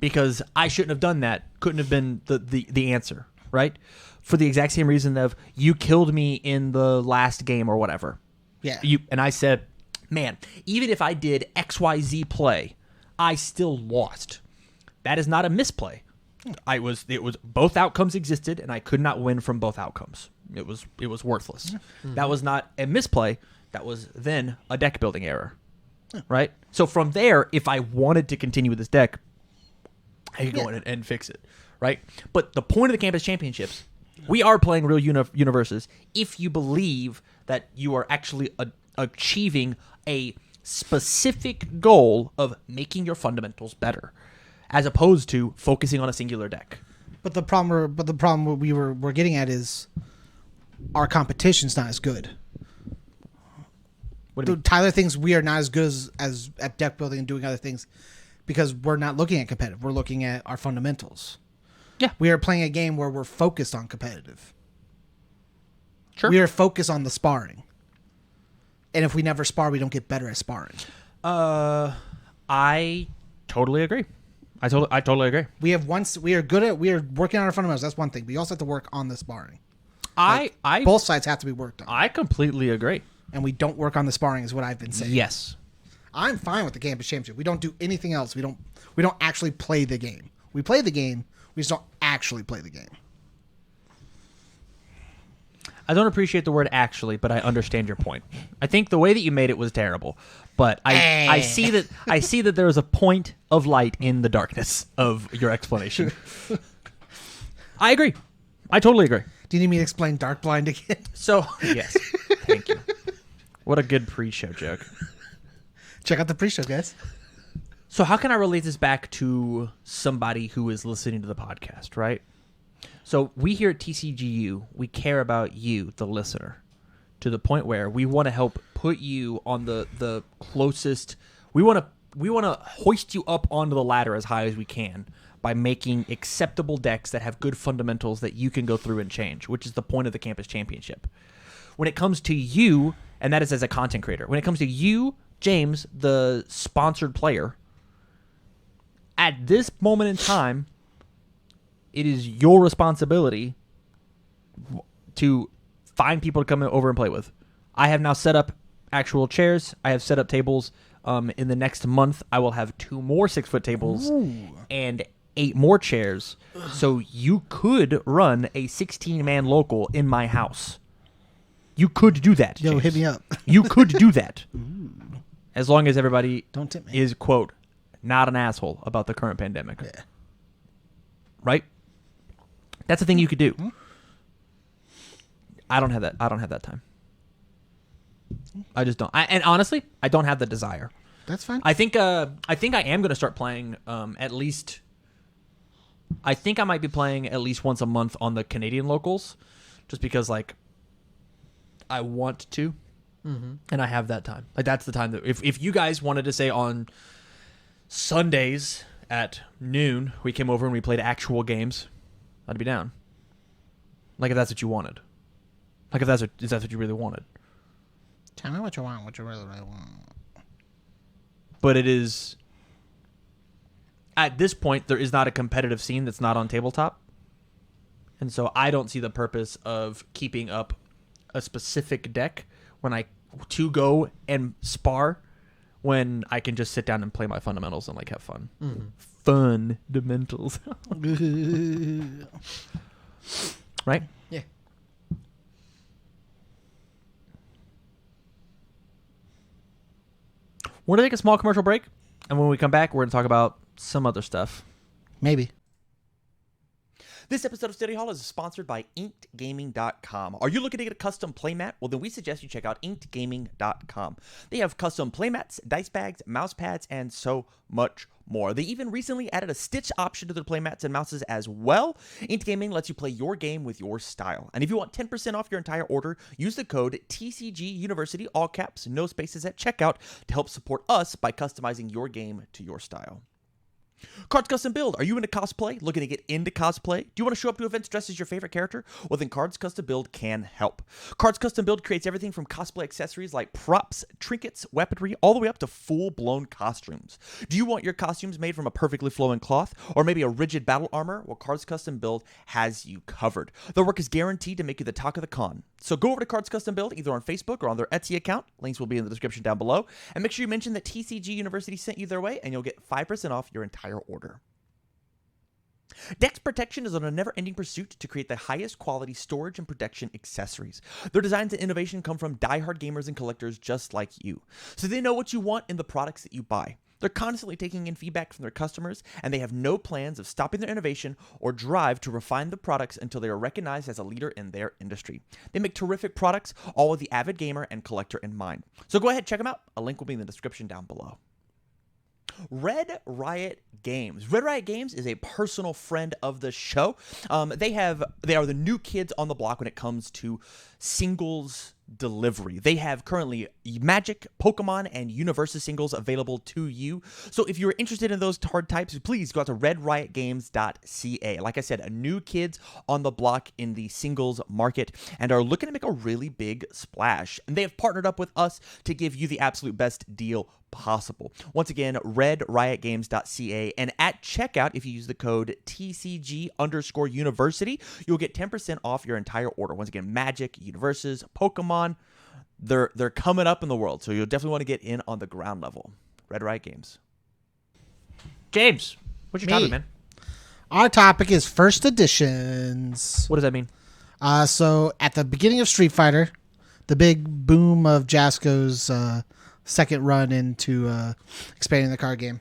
because I shouldn't have done that. Couldn't have been the answer, right? For the exact same reason of you killed me in the last game or whatever. Yeah. And I said, man, even if I did XYZ play, I still lost. That is not a misplay. It was both outcomes existed, and I could not win from both outcomes. It was worthless. That was not a misplay. That was then a deck building error. Right? So from there, if I wanted to continue with this deck, I could go in and fix it. Right? But the point of the campus championships, we are playing real UniVersus if you believe that you are actually achieving a specific goal of making your fundamentals better, as opposed to focusing on a singular deck. But the problem we're getting at is our competition's not as good. What do you mean? Tyler thinks we are not as good as at deck building and doing other things because we're not looking at competitive. We're looking at our fundamentals. Yeah. We are playing a game where we're focused on competitive. Sure. We are focused on the sparring. And if we never spar, we don't get better at sparring. I totally agree. I totally agree. We are working on our fundamentals. That's one thing. We also have to work on the sparring. Both sides have to be worked on. I completely agree. And we don't work on the sparring is what I've been saying. Yes. I'm fine with the campus championship. We don't do anything else. We don't actually play the game. We play the game. We just don't actually play the game. I don't appreciate the word actually, but I understand your point. I think the way that you made it was terrible, but I see that there is a point of light in the darkness of your explanation. I agree. I totally agree. Do you need me to explain Dark Blind again? So, yes. Thank you. What a good pre-show joke. Check out the pre-show, guys. So how can I relate this back to somebody who is listening to the podcast, right? So we here at TCGU, we care about you, the listener, to the point where we want to help put you on the closest. We want to hoist you up onto the ladder as high as we can by making acceptable decks that have good fundamentals that you can go through and change, which is the point of the Campus Championship. When it comes to you, and that is as a content creator, when it comes to you, James, the sponsored player, at this moment in time, it is your responsibility to find people to come over and play with. I have now set up actual chairs. I have set up tables. In the next month, I will have 2 more 6-foot tables and 8 more chairs. So you could run a 16-man local in my house. You could do that. Yo, James. hit me up. You could do that. As long as everybody Don't tip me. is, quote, not an asshole about the current pandemic. Yeah. Right? That's a thing you could do. I don't have that. I don't have that time. I just don't. And honestly, I don't have the desire. That's fine. I think I am going to start playing at least. I think I might be playing at least once a month on the Canadian locals, just because like I want to, and I have that time. Like that's the time that if you guys wanted to say on Sundays at noon we came over and we played actual games, I'd be down. Like if that's what you wanted. Like if that's what you really wanted. Tell me what you want, what you really want. But it is, at this point, there is not a competitive scene that's not on tabletop. And so I don't see the purpose of keeping up a specific deck to go and spar when I can just sit down and play my fundamentals and like have fun. Fundamentals. Right? Yeah. We're going to take a small commercial break. And when we come back, we're going to talk about some other stuff. Maybe. This episode of Study Hall is sponsored by InkedGaming.com. Are you looking to get a custom playmat? Well, then we suggest you check out InkedGaming.com. They have custom playmats, dice bags, mouse pads, and so much more. They even recently added a stitch option to their playmats and mouses as well. Inked Gaming lets you play your game with your style. And if you want 10% off your entire order, use the code TCG University, all caps, no spaces at checkout, to help support us by customizing your game to your style. Cards Custom Build. Are you into cosplay? Looking to get into cosplay? Do you want to show up to events dressed as your favorite character? Well, then Cards Custom Build can help. Cards Custom Build creates everything from cosplay accessories like props, trinkets, weaponry, all the way up to full-blown costumes. Do you want your costumes made from a perfectly flowing cloth or maybe a rigid battle armor? Well, Cards Custom Build has you covered. Their work is guaranteed to make you the talk of the con. So go over to Cards Custom Build either on Facebook or on their Etsy account. Links will be in the description down below. And make sure you mention that TCG University sent you their way and you'll get 5% off your entire order. Dex Protection is on a never-ending pursuit to create the highest quality storage and protection accessories. Their designs and innovation come from die-hard gamers and collectors just like you, so they know what you want in the products that you buy. They're constantly taking in feedback from their customers, and they have no plans of stopping their innovation or drive to refine the products until they are recognized as a leader in their industry. They make terrific products, all with the avid gamer and collector in mind. So go ahead, check them out. A link will be in the description down below. Red Riot Games. Red Riot Games is a personal friend of the show. They are the new kids on the block when it comes to singles delivery. They have currently Magic, Pokemon, and UniVersus singles available to you. So if you're interested in those card types, please go out to redriotgames.ca. Like I said, a new kids on the block in the singles market and are looking to make a really big splash. And they have partnered up with us to give you the absolute best deal possible. Once again, redriotgames.ca, and at checkout, if you use the code TCG_University, you'll get 10% off your entire order. Once again, Magic, UniVersus, Pokemon, they're coming up in the world, so you'll definitely want to get in on the ground level. Red Riot Games. James, what's your topic, man? Our topic is first editions. What does that mean? So at the beginning of Street Fighter, the big boom of Jasco's second run into expanding the card game,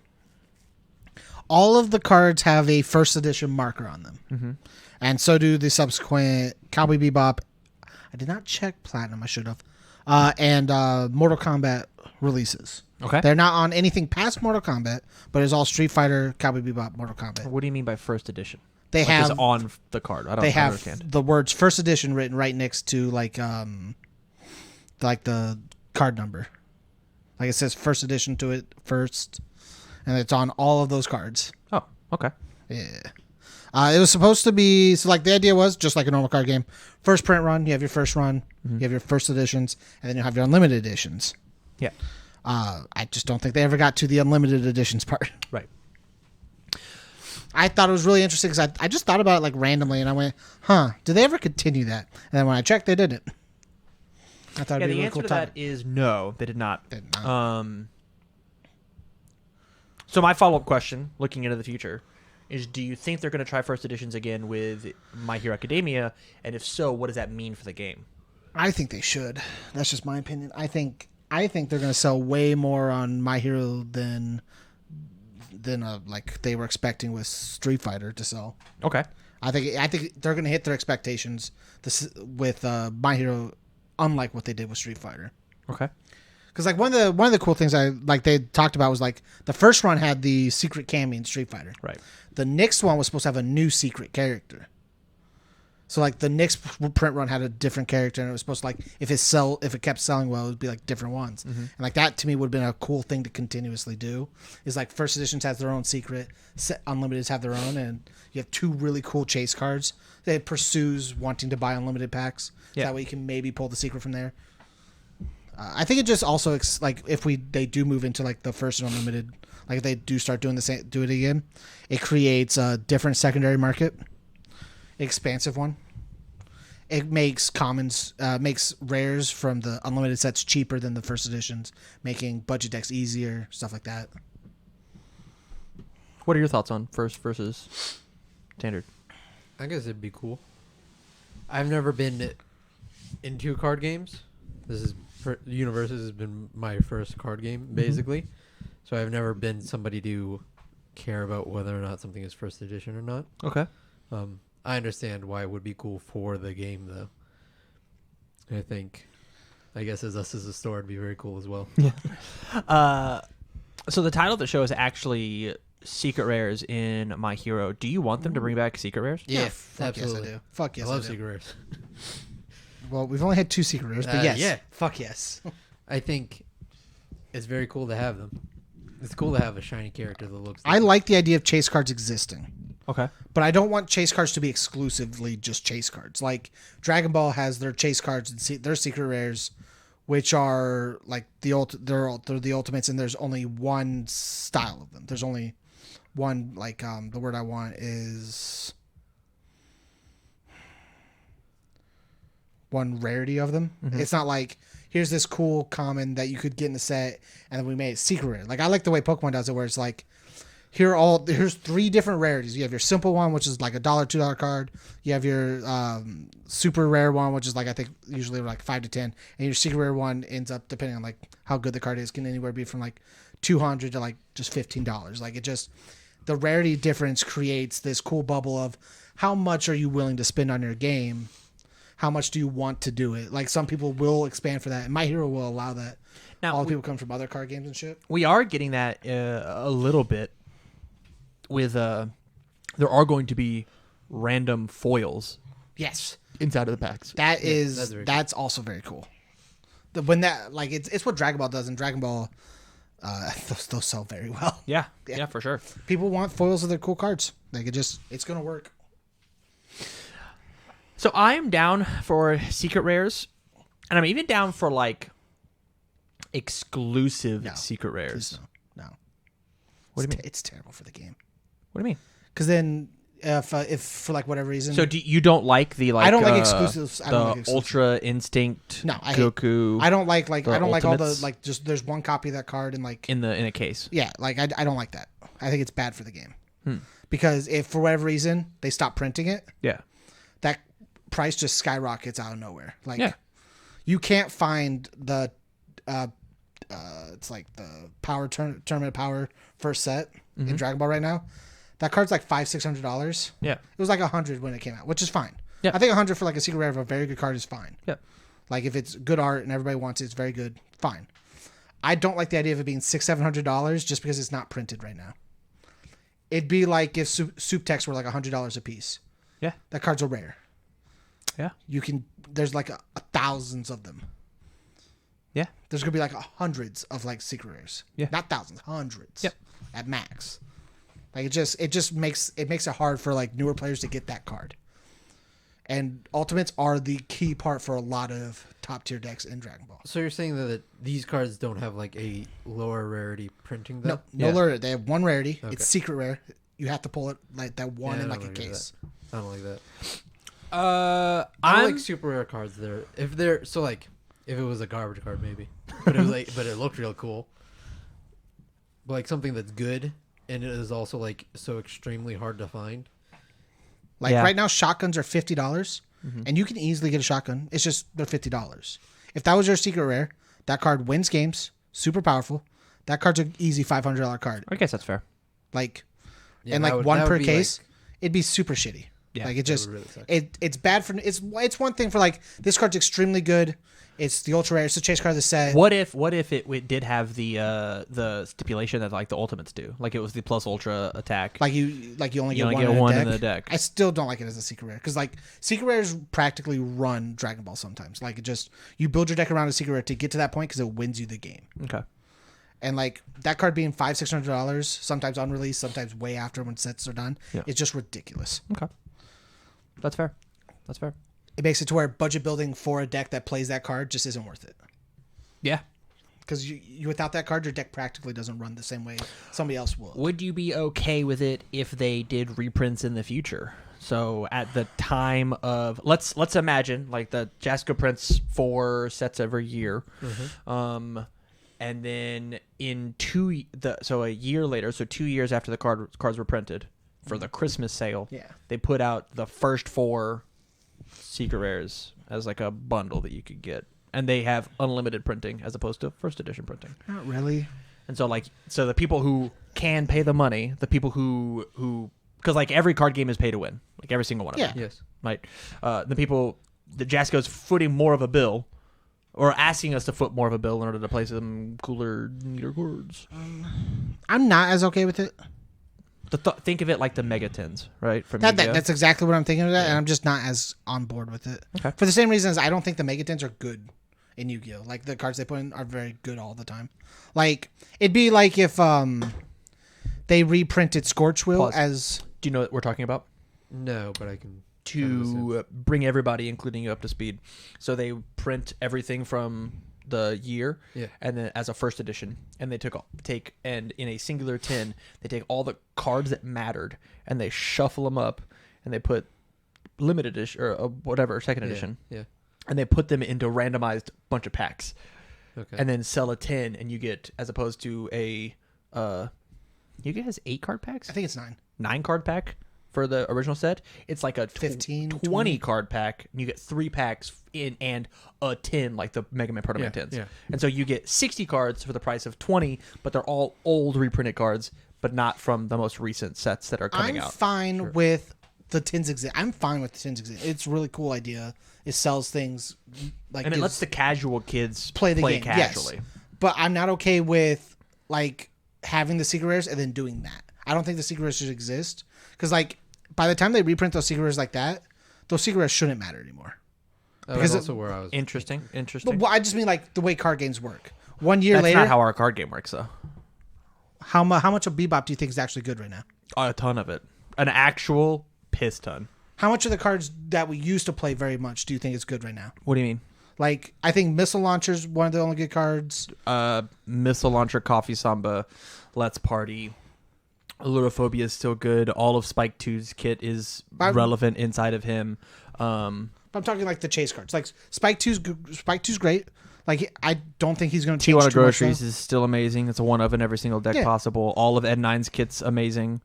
all of the cards have a first edition marker on them. Mm-hmm. And so do the subsequent Cowboy Bebop. I did not check Platinum. I should have. And Mortal Kombat releases. Okay. They're not on anything past Mortal Kombat, but it's all Street Fighter, Cowboy Bebop, Mortal Kombat. What do you mean by first edition? They Like, have is on the card. I don't they have understand. the words first edition written right next to like the card number. Like it says first edition to it first, and it's on all of those cards. Oh, okay. Yeah. It was supposed to be so like the idea was just like a normal card game. First print run, you have your first run, you have your first editions, and then you have your unlimited editions. Yeah. I just don't think they ever got to the unlimited editions part. Right. I thought it was really interesting because I just thought about it like randomly, and I went, "Huh? Did they ever continue that?" And then when I checked, they didn't. I thought Yeah, it'd be the a really answer cool to topic. that is no, they did not. Did not. So my follow-up question, looking into the future, is do you think they're going to try first editions again with My Hero Academia? And if so, what does that mean for the game? I think they should. That's just my opinion. I think they're going to sell way more on My Hero than like they were expecting with Street Fighter to sell. Okay. I think they're going to hit their expectations with My Hero, unlike what they did with Street Fighter. Okay. Because like one of the cool things they talked about was like the first run had the secret Cammy in Street Fighter. Right. The next one was supposed to have a new secret character. So like the next print run had a different character, and it was supposed to like if it kept selling well, it would be like different ones. Mm-hmm. And like that to me would have been a cool thing to continuously do. Is like first editions has their own secret, unlimiteds have their own, and you have two really cool chase cards that pursues wanting to buy unlimited packs. Yeah. That way you can maybe pull the secret from there. I think it just also like if they do move into like the first and unlimited, like if they do start doing do it again, it creates a different secondary market, expansive one. It makes makes rares from the unlimited sets cheaper than the first editions, making budget decks easier, stuff like that. What are your thoughts on first versus standard? I guess it'd be cool. I've never been into card games. This is UniVersus has been my first card game, basically. So I've never been somebody to care about whether or not something is first edition or not. Okay. I understand why it would be cool for the game, though. I guess as us as a store, it'd be very cool as well. So the title of the show is actually Secret Rares in My Hero. Do you want them to bring back Secret Rares? Yeah, fuck absolutely. Yes, I do. Fuck yes, I love do. secret rares. Well, we've only had 2 secret rares, but yes. Yeah. Fuck yes. I think it's very cool to have them. It's cool to have a shiny character that looks. I like the idea of chase cards existing. Okay. But I don't want chase cards to be exclusively just chase cards. Like Dragon Ball has their chase cards and their secret rares, which are like they're the ultimates, and there's only one style of them. There's only one like the word I want is one rarity of them. Mm-hmm. It's not like here's this cool common that you could get in the set, and then we made it secret rare. Like I like the way Pokemon does it, where it's like here's 3 different rarities. You have your simple one, which is like $1, $2 card. You have your super rare one, which is like I think usually like 5 to 10, and your secret rare one ends up depending on like how good the card is, can anywhere be from like $200 to like just $15. Like it just the rarity difference creates this cool bubble of how much are you willing to spend on your game. How much do you want to do it? Like some people will expand for that, and My Hero will allow that. Now, all the people come from other card games and shit. We are getting that a little bit with there are going to be random foils Yes, inside of the packs. That's also very cool. When that like it's what Dragon Ball does, and Dragon Ball those sell very well. Yeah, for sure. People want foils of their cool cards. Like it's gonna work. So I am down for secret rares, and I'm even down for like exclusive secret rares. No. What do you mean? It's terrible for the game. What do you mean? Because then if for like whatever reason, So you don't like the like I don't like exclusives. I don't like exclusives. Ultra Instinct No, I hate- Goku I don't like the I don't like all the ultimates like just there's one copy of that card and like in a case. yeah like I don't like that. I think it's bad for the game because if for whatever reason they stop printing it, Yeah. that price just skyrockets out of nowhere. Like, Yeah. you can't find the it's like the tournament power first set in Dragon Ball right now. That card's like $500-$600. Yeah. It was like $100 when it came out, which is fine. Yeah. I think $100 for like a secret rare of a very good card is fine. Yeah. Like if it's good art and everybody wants it, it's very good. Fine. I don't like the idea of it being $600-$700 just because it's not printed right now. It'd be like if soup techs were like $100 a piece. Yeah. That card's a rare. Yeah. There's like thousands of them. Yeah. There's gonna be like hundreds of like secret rares. Yeah. Not thousands, hundreds. Yep. At max. Like it just makes it hard for like newer players to get that card. And ultimates are the key part for a lot of top tier decks in Dragon Ball. So you're saying that these cards don't have like a lower rarity printing though? No Yeah. rarity. They have one rarity. Okay. It's secret rare. You have to pull it like that one Yeah, in I like a don't like case. I don't like that. I I'm like super rare cards there. If they're so like if it was a garbage card maybe. But it was like but it looked real cool. But like something that's good and it is also like so extremely hard to find. Like Yeah. right now, shotguns are $50, and you can easily get a shotgun. It's just they're $50. If that was your secret rare, that card wins games, super powerful. That card's an easy $500 card. I guess that's fair. Like, Yeah, and that like would- one that would per be, case, like- it'd be super shitty. Yeah, like it that just would really suck. it's bad for it's one thing for like this card's extremely good. It's the ultra rare. It's the chase card of the set. What if it did have the stipulation that like the ultimates do? Like it was the plus ultra attack. Like you only You get only one, get one in, in a the deck. deck. I still don't like it as a secret rare because like secret rares practically run Dragon Ball sometimes. Like it just you build your deck around a secret rare to get to that point because it wins you the game. Okay. And like that card being $500-$600, sometimes on release, sometimes way after when sets are done, Yeah. it's just ridiculous. Okay. That's fair. That's fair. It makes it to where budget building for a deck that plays that card just isn't worth it. Yeah. Because you without that card, your deck practically doesn't run the same way somebody else will. Would you be okay with it if they did reprints in the future? So at the time of let's imagine like the Jaska prints 4 sets every year, and then in a year later, so 2 years after the cards were printed for the Christmas sale, Yeah. they put out the first 4 secret rares as like a bundle that you could get, and they have unlimited printing as opposed to first edition printing. Not really. And so the people who can pay the money, the people who because like every card game is pay to win, like every single one of Yeah. them, Yes. right? The Jasko's footing more of a bill, or asking us to foot more of a bill in order to play some cooler, neater cards. I'm not as okay with it. Think of it like the Megatins, right? From That, Yu-Gi-Oh. that's exactly what I'm thinking of that, and I'm just not as on board with it. Okay. For the same reasons, I don't think the Megatins are good in Yu-Gi-Oh. Like the cards they put in are very good all the time. Like it'd be like if they reprinted Scorch Will Pause. as Do you know what we're talking about? No, but I can To bring everybody, including you, up to speed. So they print everything from the year, Yeah. and then as a first edition, and they and in a singular tin, they take all the cards that mattered, and they shuffle them up, and they put limited edition or whatever second edition, Yeah. and they put them into a randomized bunch of packs, Okay. and then sell a tin, and you get, as opposed to a you guys 8 card packs, I think it's 9. 9 card pack for the original set. It's like a 15, 20 card pack, and you get 3 packs in and a tin, like the Mega Man Proto Man Yeah, tins. yeah. And so you get 60 cards for the price of 20, but they're all old reprinted cards, but not from the most recent sets that are coming I'm out. fine with the tins exist. I'm fine with the tins exist. It's a really cool idea. It sells things like And it gives- lets the casual kids play the game casually. Yes. But I'm not okay with like having the secret rares and then doing that. I don't think the secret rares should exist because like by the time they reprint those secret rares like that, those secret rares shouldn't matter anymore. That because was also where I was. Interesting. But well, I just mean like the way card games work. 1 year That's later, not how our card game works, though. how much of Bebop do you think is actually good right now? A ton of it. An actual piss ton. How much of the cards that we used to play very much do you think is good right now? What do you mean? Like I think Missile Launcher's one of the only good cards. Missile Launcher, Coffee Samba, Let's Party. Ludophobia is still good. All of Spike 2's kit is relevant inside of him. I'm talking like the chase cards. Like Spike 2's great. Like I don't think he's going to change Tijuana too much, Groceries though. is still amazing. It's a one of in every single deck Yeah. possible. All of Ed Nine's kit's amazing.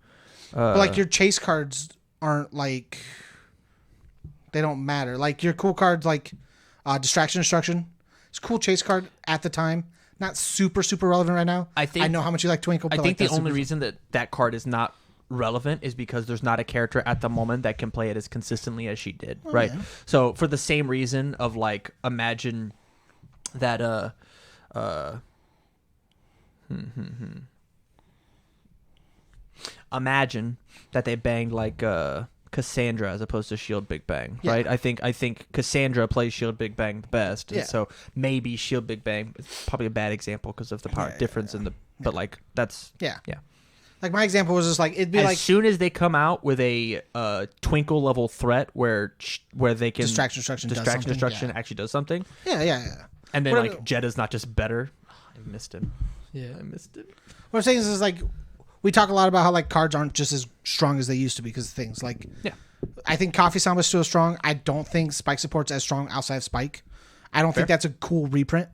But like your chase cards aren't like They don't matter. Like your cool cards, like Distraction Destruction. It's a cool chase card at the time. Not super relevant right now. I know how much you like Twinkle. But I think like, the only reason that card is not relevant is because there's not a character at the moment that can play it as consistently as she did, right? Yeah. So for the same reason of like, imagine that imagine that they banged like Cassandra as opposed to Shield Big Bang, right? I think Cassandra plays Shield Big Bang the best, and so maybe Shield Big Bang is probably a bad example because of the power difference in the. But like that's yeah. Like my example was just like it'd be as like soon as they come out with a Twinkle level threat where they can Distraction Destruction actually does something. Yeah. And then like Jetta's not just better. I missed him. Yeah, I missed it. What I'm saying is like we talk a lot about how like cards aren't just as strong as they used to be because of things like I think Coffee Samba is still strong. I don't think Spike Support's as strong outside of Spike. I don't think that's a cool reprint.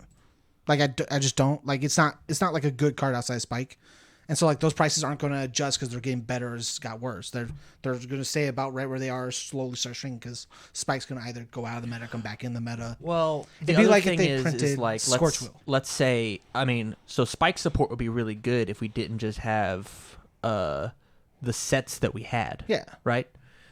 Like I just don't like it's not like a good card outside of Spike. And so like those prices aren't going to adjust because they're getting better as it got worse. They're going to stay about right where they are, slowly start shrinking because Spike's going to either go out of the meta, come back in the meta. Well, the it'd other be like thing if they is printed like Scorchwheel. let's say so Spike support would be really good if we didn't just have the sets that we had. Yeah. Right.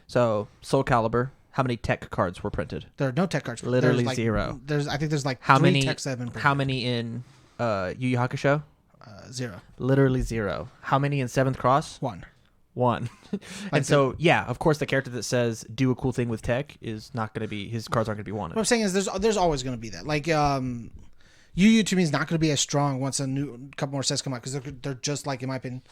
So Soul Calibur. How many tech cards were printed? There are no tech cards. Literally like, zero. I think there's like how 3 many techs that have been printed. How many in Yu Yu Hakusho? 0. Literally 0. How many in 7th Cross? 1. And so, yeah, of course, the character that says do a cool thing with tech is not going to be, his cards aren't going to be wanted. What I'm saying is there's always going to be that. Like, Yu to me is not going to be as strong once a couple more sets come out because they're just like, in my opinion,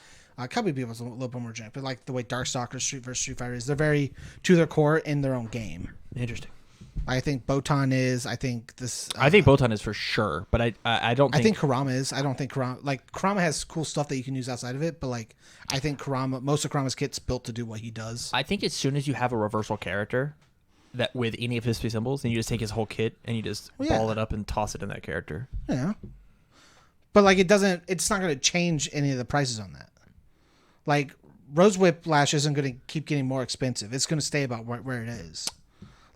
Cowboy Bebop's a little bit more generic, but like the way Darkstalker Street vs. Street Fighter is, they're very to their core in their own game. Interesting. I think Botan is. I think this. I think Botan is for sure, but I don't. I think Kurama is. I don't think Kurama has cool stuff that you can use outside of it, but like I think most of Kurama's kit's built to do what he does. I think as soon as you have a reversal character that with any of his three symbols, and you just take his whole kit and you just ball it up and toss it in that character. Yeah, but like it's not going to change any of the prices on that. Like Rose Whiplash isn't going to keep getting more expensive. It's going to stay about where it is.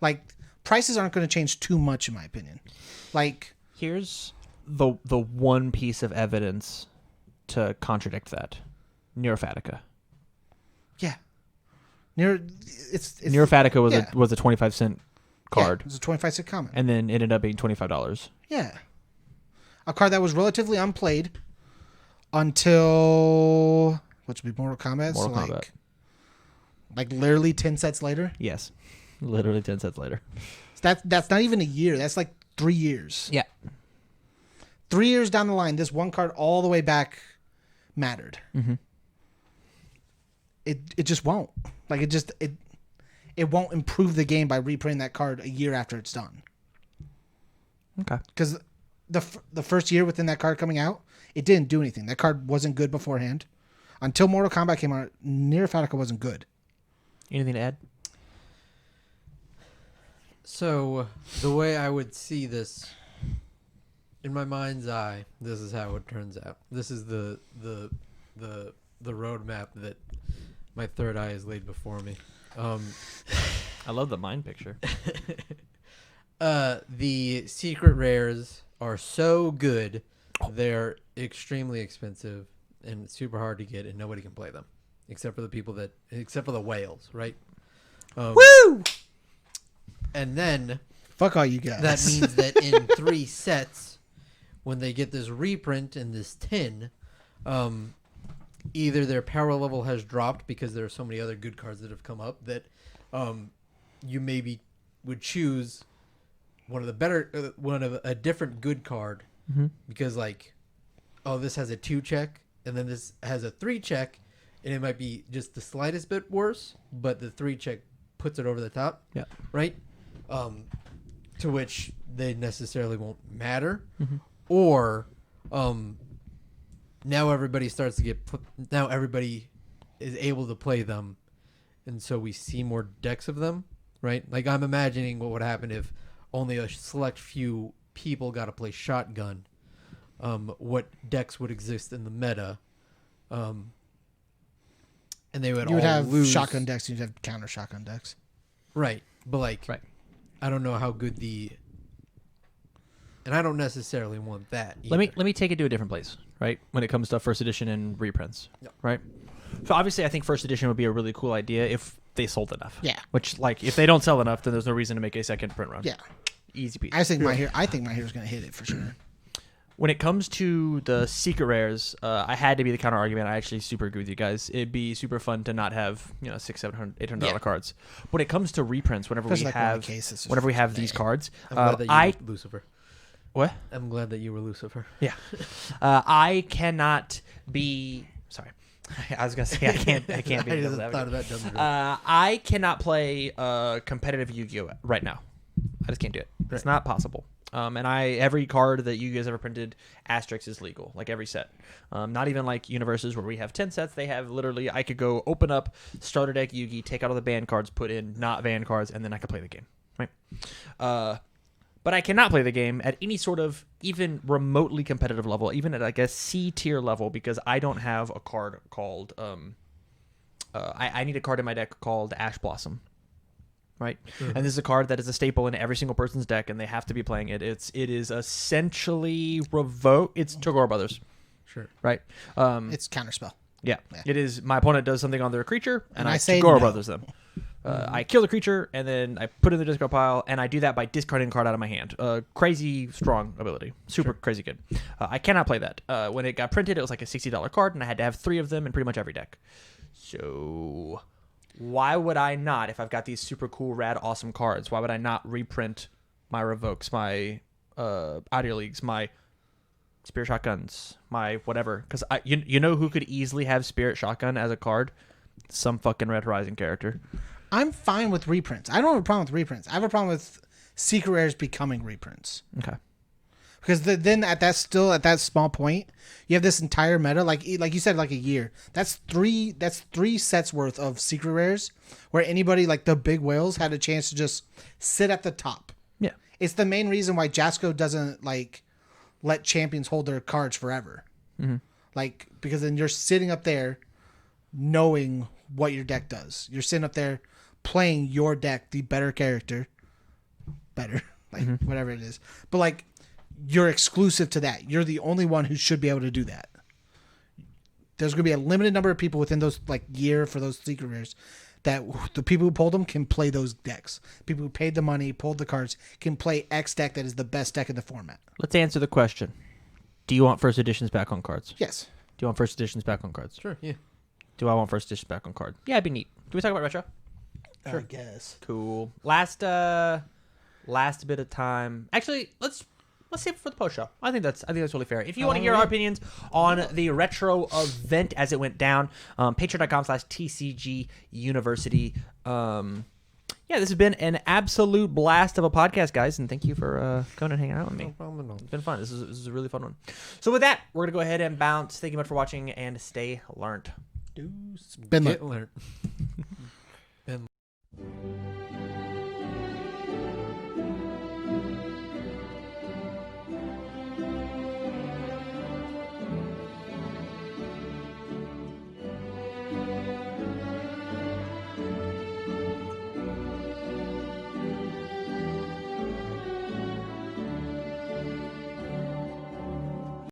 Like. Prices aren't going to change too much, in my opinion. Like, here's the one piece of evidence to contradict that: Neurophatica. Yeah, Neurophatica was a 25-cent card. Yeah, it was a 25-cent common, and then ended up being $25. Yeah, a card that was relatively unplayed until which would be Mortal Kombat. Mortal Kombat. Like literally 10 sets later. Yes. Literally 10 sets later. That's not even a year. That's like 3 years. Yeah. 3 years down the line, this one card all the way back mattered. Mm-hmm. It just won't. Like it won't improve the game by reprinting that card a year after it's done. Okay. Because the first year within that card coming out, it didn't do anything. That card wasn't good beforehand. Until Mortal Kombat came out, Neurophatica wasn't good. Anything to add? So, the way I would see this, in my mind's eye, this is how it turns out. This is the roadmap that my third eye has laid before me. I love the mind picture. The secret rares are so good, they're extremely expensive and super hard to get, and nobody can play them, except for the whales, right? Woo! And then fuck all you guys. That means that in 3 sets, when they get this reprint in this tin, either their power level has dropped because there are so many other good cards that have come up that you maybe would choose one of a different good card because like, oh, this has a 2 check and then this has a 3 check, and it might be just the slightest bit worse, but the 3 check puts it over the top. Yeah. Right. To which they necessarily won't matter, or now everybody starts to now everybody is able to play them, and so we see more decks of them, right? Like I'm imagining what would happen if only a select few people got to play shotgun. What decks would exist in the meta, and they would you would all have lose. shotgun decks. You'd have counter shotgun decks. Right, but like I don't know how good and I don't necessarily want that. Let me take it to a different place, right? When it comes to first edition and reprints, right? So obviously, I think first edition would be a really cool idea if they sold enough. Yeah. Which, like, if they don't sell enough, then there's no reason to make a second print run. Yeah. Easy peasy. I think my hero's gonna hit it for sure. When it comes to the secret rares, I had to be the counter argument. I actually super agree with you guys. It'd be super fun to not have $600, $700, $800 cards. When it comes to reprints, whenever we have these cards, I'm glad that you were Lucifer. What? I'm glad that you were Lucifer. Yeah, I cannot be. Sorry, I was gonna say I can't be. I just thought of that dumb joke. I cannot play competitive Yu-Gi-Oh right now. I just can't do it. It's not possible. And every card that you guys ever printed, Asterix is legal, like every set. Not even like UniVersus where we have 10 sets. They have literally, I could go open up starter deck Yu-Gi, take out all the banned cards, put in not banned cards, and then I could play the game. Right? But I cannot play the game at any sort of even remotely competitive level, even at like a C tier level, because I don't have a card called. I need a card in my deck called Ash Blossom. Right, and this is a card that is a staple in every single person's deck, and they have to be playing it. It is essentially revoke. It's Tagore Brothers, Sure. right? It's counterspell. Yeah, it is. My opponent does something on their creature, and I say Tagore no. Brothers them. I kill the creature, and then I put it in the discard pile, and I do that by discarding a card out of my hand. Crazy strong ability, super crazy good. I cannot play that. When it got printed, it was like a $60 card, and I had to have 3 of them in pretty much every deck. So why would I not, if I've got these super cool, rad, awesome cards, why would I not reprint my Revokes, my Audio Leagues, my Spirit Shotguns, my whatever? Because you know who could easily have Spirit Shotgun as a card? Some fucking Red Horizon character. I'm fine with reprints. I don't have a problem with reprints. I have a problem with secret rares becoming reprints. Okay. Because then at that small point, you have this entire meta, like you said, like a year. That's three sets worth of secret rares, where anybody like the big whales had a chance to just sit at the top. Yeah. It's the main reason why Jasco doesn't like let champions hold their cards forever. Mm-hmm. Like, because then you're sitting up there knowing what your deck does. You're sitting up there playing your deck, the better character, whatever it is. But like, you're exclusive to that. You're the only one who should be able to do that. There's going to be a limited number of people within those like year for those secret rares that the people who pulled them can play those decks. People who paid the money, pulled the cards, can play X deck that is the best deck in the format. Let's answer the question. Do you want first editions back on cards? Yes. Do you want first editions back on cards? Sure, yeah. Do I want first editions back on card? Yeah, it'd be neat. Do we talk about retro? Sure. I guess. Cool. Last bit of time. Actually, let's save it for the post show. I think that's really fair. If you want to hear our opinions on the retro event as it went down, patreon.com/TCG University. Yeah, this has been an absolute blast of a podcast, guys, and thank you for coming and hanging out with me. No problem at all. It's been fun. This is a really fun one. So with that, we're gonna go ahead and bounce. Thank you much for watching, and stay learned. Deuce. Been Get learned.